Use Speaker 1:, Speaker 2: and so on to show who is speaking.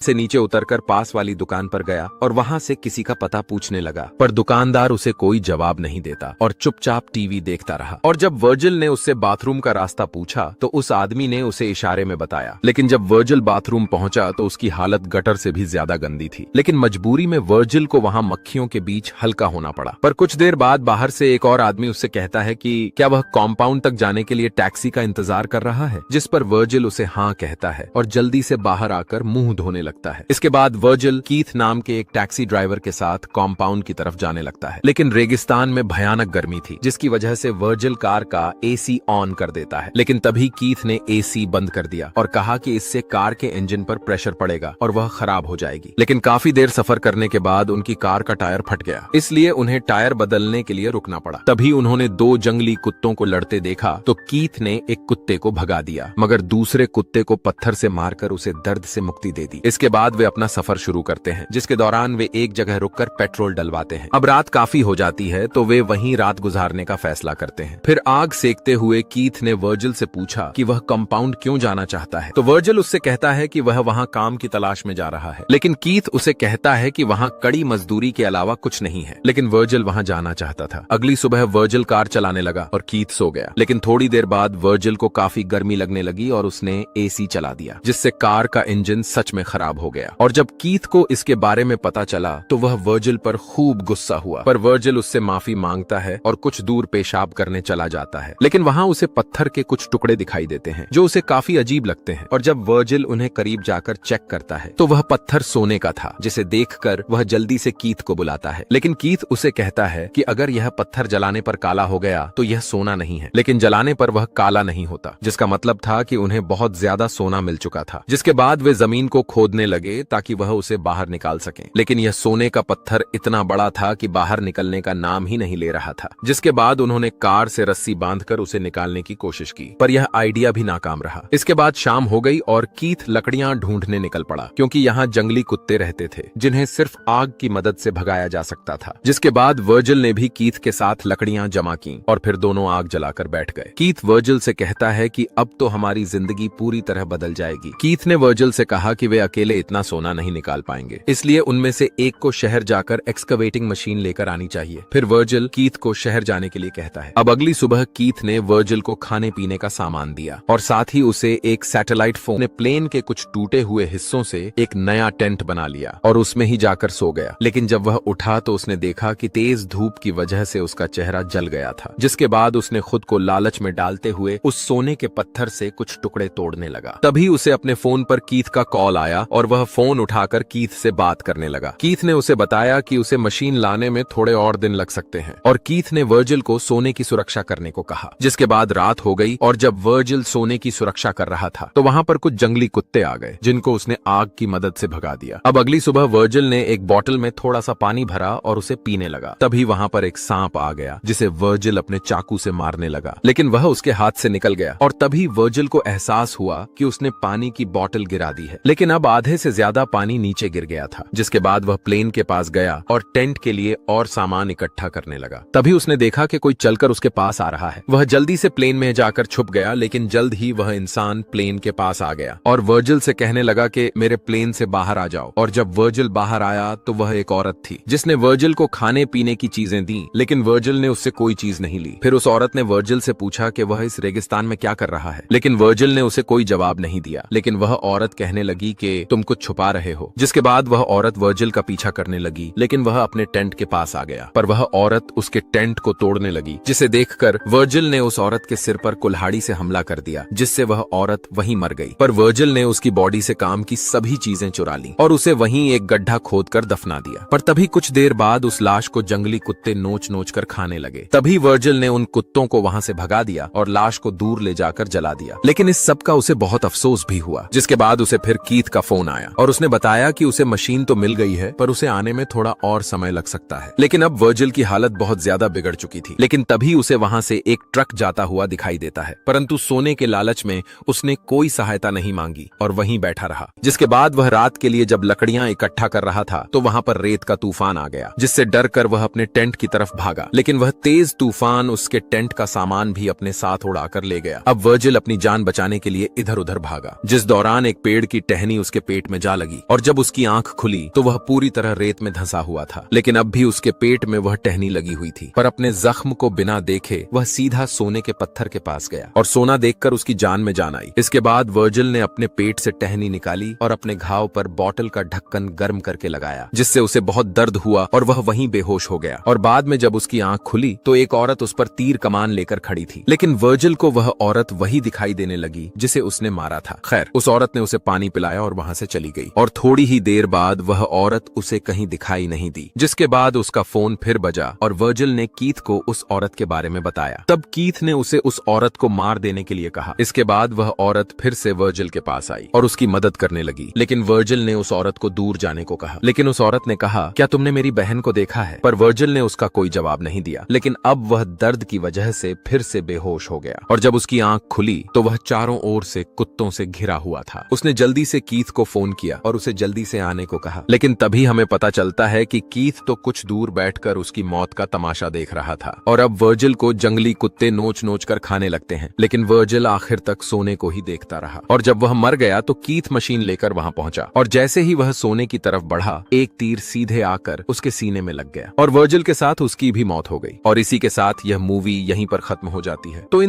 Speaker 1: से नीचे उतरकर पास वाली दुकान पर गया और वहां से किसी का पता पूछने लगा, पर दुकानदार उसे कोई जवाब नहीं देता और चुपचाप टीवी देखता रहा। और जब वर्जिल ने उससे बाथरूम का रास्ता पूछा तो उस आदमी ने उसे इशारे में बताया, लेकिन जब वर्जिल बाथरूम पहुंचा तो उसकी हालत गटर से भी ज्यादा गंदी थी। लेकिन मजबूरी में वर्जिल को वहां मक्खियों के बीच हल्का होना पड़ा। पर कुछ देर बाद बाहर से एक और आदमी उससे कहता है कि क्या वह कॉम्पाउंड तक जाने के लिए टैक्सी का इंतजार कर रहा है, जिस पर वर्जिल उसे हाँ कहता है और जल्दी से बाहर आकर मुंह धोने लगता है। इसके बाद वर्जिल कीथ नाम के एक टैक्सी ड्राइवर के साथ कॉम्पाउंड की तरफ जाने लगता है। लेकिन रेगिस्तान में भयानक गर्मी थी, जिसकी वजह से वर्जिल कार का एसी ऑन कर देता है। लेकिन तभी कीथ ने एसी बंद कर दिया और कहा कि इससे कार के इंजन पर प्रेशर पड़ेगा और वह खराब हो जाएगी। लेकिन काफी देर सफर करने के बाद उनकी कार का टायर फट गया, इसलिए उन्हें टायर बदलने के लिए रुकना पड़ा। तभी उन्होंने दो जंगली कुत्तों को लड़ते देखा तो कीथ ने एक कुत्ते को भगा दिया, मगर दूसरे कुत्ते को पत्थर से मारकर उसे दर्द से मुक्ति दे दी। इसके बाद वे अपना सफर शुरू करते हैं, जिसके दौरान वे एक जगह रुककर पेट्रोल डलवाते हैं। अब रात काफी हो जाती है तो वे वहीं रात गुजारने का फैसला करते हैं। फिर आग सेकते हुए कीथ ने वर्जिल से पूछा कि वह कंपाउंड क्यों जाना चाहता है, तो वर्जिल उससे कहता है कि वह वहां काम की तलाश में जा रहा है। लेकिन कीथ उसे कहता है कि वहां कड़ी मजदूरी के अलावा कुछ नहीं है। लेकिन वर्जिल वहां जाना चाहता था। अगली सुबह वर्जिल कार चलाने लगा और कीथ सो गया। लेकिन थोड़ी देर बाद वर्जिल को काफी गर्मी लगने लगी और उसने एसी चला दिया, जिससे कार का इंजन सच में खराब हो गया। और जब कीथ को इसके बारे में पता चला तो वह वर्जिल पर खूब गुस्सा हुआ, पर वर्जिल उससे माफी मांगता है और कुछ दूर पेशाब करने चला जाता है। लेकिन वहां उसे पत्थर के कुछ टुकड़े दिखाई देते हैं जो उसे काफी अजीब लगते हैं। और जब वर्जिल उन्हें करीब जाकर चेक करता है तो वह पत्थर सोने का था, जिसे देखकर वह जल्दी से कीथ को बुलाता है। लेकिन कीथ उसे कहता है कि अगर यह पत्थर जलाने पर काला हो गया तो यह सोना नहीं है, लेकिन जलाने पर वह काला नहीं होता, जिसका मतलब था कि उन्हें बहुत ज्यादा सोना मिल चुका था। जिसके बाद वे जमीन को खोदने लगे ताकि वह उसे बाहर निकाल सकें। लेकिन यह सोने का पत्थर इतना बड़ा था कि बाहर निकलने का नाम ही नहीं ले रहा था। जिसके बाद उन्होंने कार से रस्सी बांधकर उसे निकालने की कोशिश की, पर यह आइडिया भी नाकाम रहा। इसके बाद शाम हो गई और कीथ लकड़ियां ढूंढने निकल पड़ा, क्योंकि यहाँ जंगली कुत्ते रहते थे जिन्हें सिर्फ आग की मदद से भगाया जा सकता था। जिसके बाद वर्जिल ने भी कीथ के साथ लकड़ियां जमा की और फिर दोनों आग जलाकर बैठ गए। कीथ वर्जिल से कहता है कि अब तो हमारी जिंदगी पूरी तरह बदल जाएगी। कीथ ने वर्जिल से कहा कि वे अकेले इतना सोना नहीं निकाल पाएंगे, इसलिए उनमें से एक को शहर जाकर एक्सकवेटिंग मशीन लेकर आनी चाहिए। फिर वर्जिल कीथ को शहर जाने के लिए कहता है। अब अगली सुबह कीथ ने वर्जिल को खाने पीने का सामान दिया और साथ ही उसे एक सैटेलाइट फोन ने प्लेन के कुछ टूटे हुए हिस्सों से एक नया टेंट बना लिया और उसमें ही जाकर सो गया। लेकिन जब वह उठा तो उसने देखा कि तेज धूप की वजह से उसका चेहरा जल गया था। जिसके बाद उसने खुद को लालच में डालते हुए उस सोने के पत्थर से कुछ टुकड़े तोड़ने लगा। तभी उसे अपने फोन पर कीथ का कॉल आया और वह फोन उठाकर कीथ से बात करने लगा। कीथ ने उसे बताया कि उसे मशीन लाने में थोड़े और दिन लग सकते हैं और कीथ ने वर्जिल को सोने की सुरक्षा करने को कहा। जिसके बाद रात हो गई और जब वर्जिल सोने की सुरक्षा कर रहा था तो वहां पर कुछ जंगली कुत्ते आ गए, जिनको उसने आग की मदद से भगा दिया। अब अगली सुबह वर्जिल ने एक बोतल में थोड़ा सा पानी भरा और उसे पीने लगा। तभी वहां पर एक सांप आ गया, जिसे वर्जिल अपने चाकू से मारने लगा, लेकिन वह उसके हाथ से निकल गया। और तभी वर्जिल को एहसास हुआ कि उसने पानी की बोतल गिरा दी है, लेकिन अब आधे से ज्यादा पानी नीचे गिर गया था। जिसके बाद वह प्लेन के पास गया और टेंट के लिए और सामान इकट्ठा करने लगा। तभी उसने देखा कि कोई चलकर उसके पास आ रहा है। वह जल्दी से प्लेन में जाकर छुप गया, लेकिन जल्द ही वह इंसान प्लेन के पास आ गया और वर्जिल से कहने लगा कि मेरे प्लेन से बाहर आ जाओ। और जब वर्जिल बाहर आया तो वह एक औरत थी, जिसने वर्जिल को खाने पीने की चीजें दी, लेकिन वर्जिल ने उससे कोई चीज नहीं ली। फिर उस औरत ने वर्जिल से पूछा कि वह इस रेगिस्तान में क्या कर रहा है, लेकिन वर्जिल ने उसे कोई जवाब नहीं दिया। लेकिन वह औरत कहने लगी कि तुम कुछ छुपा रहे हो। जिसके बाद वह औरत वर्जिल का पीछा करने लगी, लेकिन वह अपने टेंट के पास आ गया, पर वह औरत उसके टेंट को तोड़ने लगी, जिसे देखकर वर्जिल ने उस औरत के सिर पर कुल्हाड़ी से हमला कर दिया, जिससे वह औरत वहीं मर गई। पर वर्जिल ने उसकी बॉडी से काम की सभी चीजें चुरा ली और उसे वहीं एक गड्ढा खोदकर दफना दिया। पर तभी कुछ देर बाद उस लाश को जंगली कुत्ते नोच नोच कर खाने लगे। तभी वर्जिल ने उन कुत्तों को वहां से भगा दिया और लाश को दूर ले जाकर जला दिया। लेकिन इस सब का उसे बहुत अफसोस भी हुआ। जिसके बाद उसे फिर कीथ का फोन आया और उसने बताया कि उसे मशीन तो मिल गई है, पर उसे आने में थोड़ा और समय लग सकता है। लेकिन अब वर्जिल की हालत बहुत ज्यादा बिगड़ चुकी थी। लेकिन तभी उसे वहां से एक ट्रक जाता हुआ दिखाई देता है, परंतु सोने के लालच में उसने कोई सहायता नहीं मांगी और वहीं बैठा रहा। जिसके बाद वह रात के लिए जब लकड़ियां इकट्ठा कर रहा था तो वहां पर रेत का तूफान आ गया, जिससे डर कर वह अपने टेंट की तरफ भागा। लेकिन वह तेज तूफान उसके टेंट का सामान भी अपने साथ उड़ाकर ले गया। अब वर्जिल अपनी जान बचाने के लिए इधर उधर भागा, जिस दौरान एक पेड़ की टहनी उसके पेट में जा लगी और जब उसकी आंख खुली तो वह पूरी तरह रेत में धंसा हुआ था, लेकिन अब भी उसके पेट में वह टहनी लगी हुई थी। पर अपने जख्म को बिना देखे वह सीधा सोने के पत्थर के पास गया और सोना देखकर उसकी जान में जान आई। इसके बाद वर्जिल ने अपने पेट से टहनी निकाली और अपने घाव पर बॉटल का ढक्कन गर्म करके लगाया, जिससे उसे बहुत दर्द हुआ और वह वहीं बेहोश हो गया। और बाद में जब उसकी आंख खुली तो एक औरत उस पर तीर कमान लेकर खड़ी थी, लेकिन वर्जिल को वह औरत वही दिखाई देने लगी जिसे उसने मारा था। खैर, उस औरत ने उसे पानी पिलाया और वहां से चली गई और थोड़ी ही देर बाद वह औरत उसे कहीं दिखाई नहीं दी, जिसके बाद उसका फोन फिर बजा और वर्जिल ने कीथ को उस औरत के बारे में बताया। तब कीथ ने उसे उस औरत को मार देने के लिए कहा। इसके बाद वह औरत फिर से वर्जिल के पास आई और उसकी मदद करने लगी, लेकिन वर्जिल ने उस औरत को दूर जाने को कहा। लेकिन उस औरत ने कहा, क्या तुमने मेरी बहन को देखा है? पर वर्जिल ने उसका कोई जवाब नहीं दिया, लेकिन अब वह दर्द की वजह से फिर से बेहोश हो गया और जब उसकी आंख खुली तो वह चारों ओर से कुत्तों से घिरा हुआ था। उसने जल्दी से कीथ को फोन किया और उसे जल्दी से आने को कहा, लेकिन तभी हमें पता चलता है कि कीथ तो कुछ दूर बैठकर उसकी मौत का तमाशा देख रहा था और अब वर्जिल को जंगली कुत्ते नोच नोच कर खाने लगते हैं। लेकिन वर्जिल आखिर तक सोने को ही देखता रहा और जब वह मर गया तो कीथ मशीन लेकर वहां पहुंचा और जैसे ही वह सोने की तरफ बढ़ा, एक तीर सीधे आकर उसके सीने में लग गया और वर्जिल के साथ उसकी भी मौत हो गई। और इसी के साथ यह मूवी यहीं पर खत्म हो जाती है। तो इन